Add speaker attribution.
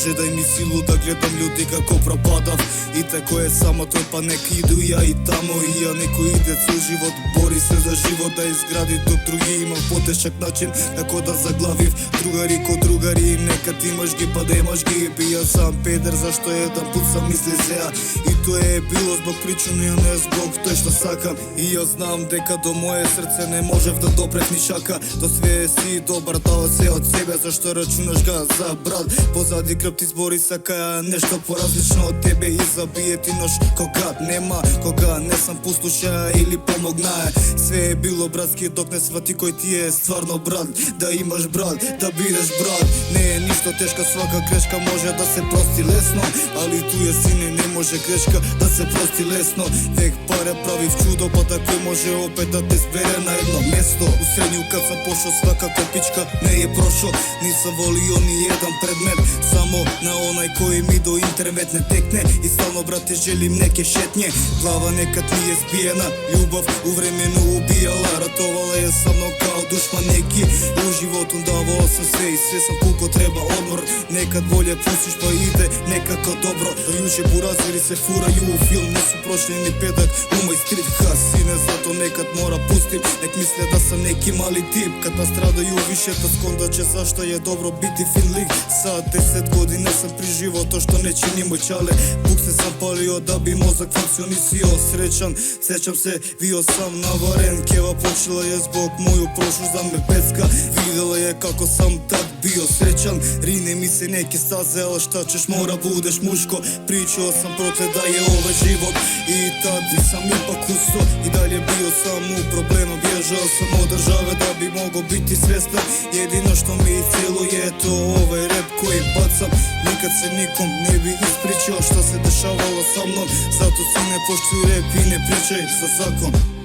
Speaker 1: Боже дај ми силу да гледам луѓе како пропадав. И тако е само тој, па нека иду ја и тамо. И ја некој иде цел живот, бори се за живот да изгради, док други има потешак начин како да заглавив. Другари ко другари, нека ти имаш ги, па да имаш ги. Бија сам педер, зашто еден пут сам мисли сеа. И тоа е било због причина, а не због тој што сакам. И ја знам дека до моје срце не можев да допрев ни шака. До све си добар, дава се од себе, зашто рачунаш га за брат. Позади грб ти збори сака нешто поразлично од тебе и забие ти нож кога нема, кога не сам пустуша или помогнае. Све е било братски док не свати кој ти е стварно брат. Да имаш брат, да бидеш брат. Не е ништо тешка, свака грешка може да се прости лесно. Али туја сине не може грешка да се прости лесно. Век паре правив чудо, па такој може опет да те збере на едно место. У средњу кад сам пошо свака копичка не е прошо. Нисам волио ни еден предмет, само на онај кој ми до интернет не текне. И стално брате желим неке шетње. Глава некад ми е збиена, љубов увремено убијала. Ратовала е со мно као душман неки. У животот давao сам све и све сам колко треба одмор. Некад воле пустиш па иде некако добро. До јуче буразери се фурају у филм, не су прошли ни педак у мој стрит хасине. Зато некад мора пустим, нек мисле да сам неки мали тип. Кад настрадају вишето сконда че зашто е добро бити финлик. Са 10 година сам при живото што не чини мој чале. Бук се сам палио да би мозак функционисио сречан. Сечам се вио сам наварен, кева почела е због моју прошлост да ме пецка. Видела е како сам так био сречан. Рине ми се неки стазе, ала шта чеш мора будеш мушко. Причао сам проклет да е овој живот и тади сам ипак усто. И далje био сам у проблема, бежал сам од државе да би мого бити свестен. Едино што ми цело е то овој реп кој бацам. Никад се ником не би испричао што се дешавало со мном. Зато си не поштуј реп и не причај за закон.